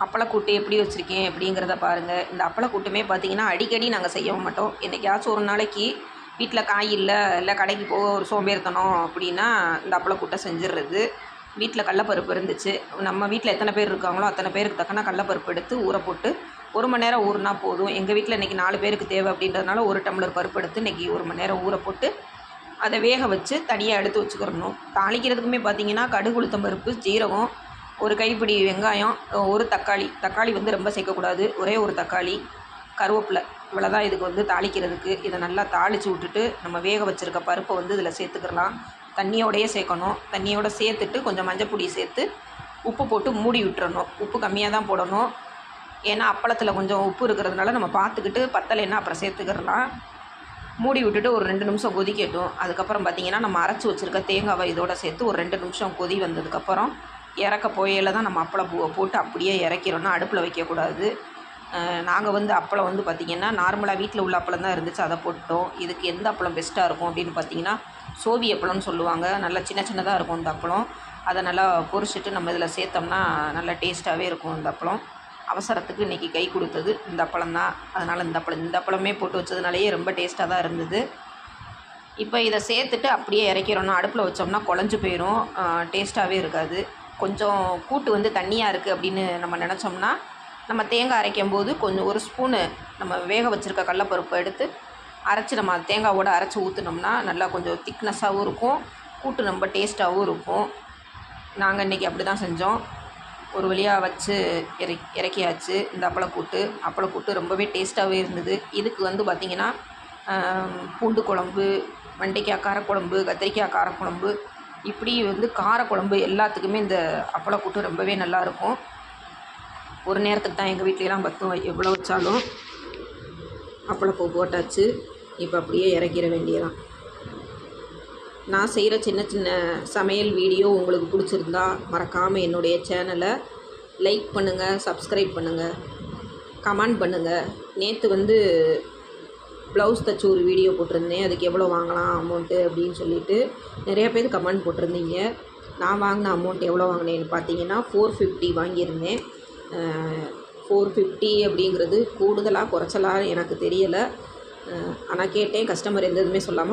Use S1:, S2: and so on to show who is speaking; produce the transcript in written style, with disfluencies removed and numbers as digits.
S1: அப்பளக்கூட்டு எப்படி வச்சுருக்கேன் அப்படிங்கிறத பாருங்கள். இந்த அப்பளக்கூட்டுமே பார்த்திங்கன்னா அடிக்கடி நாங்கள் செய்ய மாட்டோம். என்றைக்காச்சும் ஒரு நாளைக்கு வீட்டில் காய் இல்லை கடைக்கு போக ஒரு சோம்பேறித்தனம் அப்படின்னா இந்த அப்பளக்கூட்டை செஞ்சிடுறது. வீட்டில் கடலப்பருப்பு இருந்துச்சு. நம்ம வீட்டில் எத்தனை பேர் இருக்காங்களோ அத்தனை பேருக்கு தக்கன கடலப்பருப்பு எடுத்து ஊற போட்டு 1 மணி நேரம் ஊறினா போதும். எங்கள் வீட்டில் இன்றைக்கி 4 பேருக்கு தேவை அப்படின்றதுனால 1 டம்ளர் பருப்பு எடுத்து இன்றைக்கி 1 மணி நேரம் ஊற போட்டு அதை வேக வச்சு தனியாக எடுத்து வச்சுக்கிறணும். தாளிக்கிறதுக்குமே பார்த்திங்கன்னா கடுகு, உளுத்தம் பருப்பு, ஜீரகம், ஒரு கைப்பிடி வெங்காயம், ஒரு தக்காளி வந்து ரொம்ப சேர்க்கக்கூடாது, ஒரே ஒரு தக்காளி, கருவேப்பிலை, இவ்வளோதான் இதுக்கு வந்து தாளிக்கிறதுக்கு. இதை நல்லா தாளித்து விட்டுட்டு நம்ம வேக வச்சுருக்க பருப்பை வந்து இதில் சேர்த்துக்கலாம். தண்ணியோடையே சேர்க்கணும். தண்ணியோடு சேர்த்துட்டு கொஞ்சம் மஞ்சப்பொடி சேர்த்து உப்பு போட்டு மூடி விட்டுறணும். உப்பு கம்மியாக தான் போடணும். ஏன்னா அப்பளத்தில் கொஞ்சம் உப்பு இருக்கிறதுனால நம்ம பார்த்துக்கிட்டு பத்தலைன்னா அப்புறம் சேர்த்துக்கிறலாம். மூடி விட்டுட்டு ஒரு 2 நிமிஷம் கொதிக்கட்டும். அதுக்கப்புறம் பார்த்திங்கன்னா நம்ம அரைச்சி வச்சுருக்க தேங்காவை இதோடு சேர்த்து ஒரு 2 நிமிஷம் கொதி வந்ததுக்கப்புறம் இறக்க போயில தான் நம்ம அப்பளம் பூவை போட்டு அப்படியே இறக்கிறோன்னா அடுப்பில் வைக்கக்கூடாது. நாங்கள் வந்து அப்பளம் வந்து பார்த்திங்கன்னா நார்மலாக வீட்டில் உள்ள அப்பளம் தான் இருந்துச்சு, அதை போட்டோம். இதுக்கு எந்த அப்பளம் பெஸ்ட்டாக இருக்கும் அப்படின்னு பார்த்திங்கன்னா சோவி அப்பளம்னு சொல்லுவாங்க. நல்லா சின்னதாக இருக்கும் இந்த அப்பளம். அதை நல்லா பொரிச்சிட்டு நம்ம இதில் சேர்த்தோம்னா நல்லா டேஸ்ட்டாகவே இருக்கும் இந்த அப்பளம். அவசரத்துக்கு இன்றைக்கி கை கொடுத்தது இந்த அப்பளம் தான். அதனால் இந்த அப்பளமே போட்டு வச்சதுனாலேயே ரொம்ப டேஸ்ட்டாக தான் இருந்தது. இப்போ இதை சேர்த்துட்டு அப்படியே இறக்கிறோன்னா அடுப்பில் வச்சோம்னா குழஞ்சி போயிடும், டேஸ்ட்டாகவே இருக்காது. கொஞ்சம் கூட்டு வந்து தண்ணியாக இருக்குது அப்படின்னு நம்ம நினச்சோம்னா நம்ம தேங்காய் அரைக்கும் போது கொஞ்சம் 1 ஸ்பூனு நம்ம வேக வச்சுருக்க கடலப்பருப்பை எடுத்து அரைச்சி நம்ம தேங்காவோடு அரைச்சி ஊற்றினோம்னா நல்லா கொஞ்சம் திக்னஸாகவும் இருக்கும், கூட்டு ரொம்ப டேஸ்ட்டாகவும் இருக்கும். நாங்கள் இன்றைக்கி அப்படி தான் செஞ்சோம். ஒரு வழியாக வச்சு இறக்கியாச்சு இந்த அப்பளக்கூட்டு ரொம்பவே டேஸ்ட்டாகவே இருந்தது. இதுக்கு வந்து பார்த்திங்கன்னா பூண்டு குழம்பு, வெண்டைக்காய் காரக்குழம்பு, கத்திரிக்காய் காரக்குழம்பு, இப்படி வந்து காரக்குழம்பு எல்லாத்துக்குமே இந்த அப்பளக்கூட்டு ரொம்பவே நல்லாயிருக்கும். ஒரு நேரத்துக்கு தான் எங்கள் வீட்லலாம் பத்தும், எவ்வளோ வச்சாலும். அப்பளப்பூ போட்டாச்சு. இப்போ அப்படியே இறக்கிற வேண்டியதான். நான் செய்கிற சின்ன சமையல் வீடியோ உங்களுக்கு பிடிச்சிருந்தா மறக்காமல் என்னுடைய சேனலை லைக் பண்ணுங்கள், சப்ஸ்கிரைப் பண்ணுங்கள், கமெண்ட் பண்ணுங்கள். நேற்று வந்து ப்ளவுஸ் தச்சு ஒரு வீடியோ போட்டிருந்தேன், அதுக்கு எவ்வளோ வாங்கலாம் அமௌண்ட்டு அப்படின்னு சொல்லிட்டு நிறைய பேர் கமெண்ட் போட்டிருந்தீங்க. நான் வாங்கின அமௌண்ட் எவ்வளோ வாங்கினேன்னு பார்த்தீங்கன்னா 450 வாங்கியிருந்தேன். 450 அப்படிங்கிறது கூடுதலாக குறைச்சலாக எனக்கு தெரியலை. ஆனால் கேட்டேன், கஸ்டமர் எந்த இதுவுமே சொல்லாமல்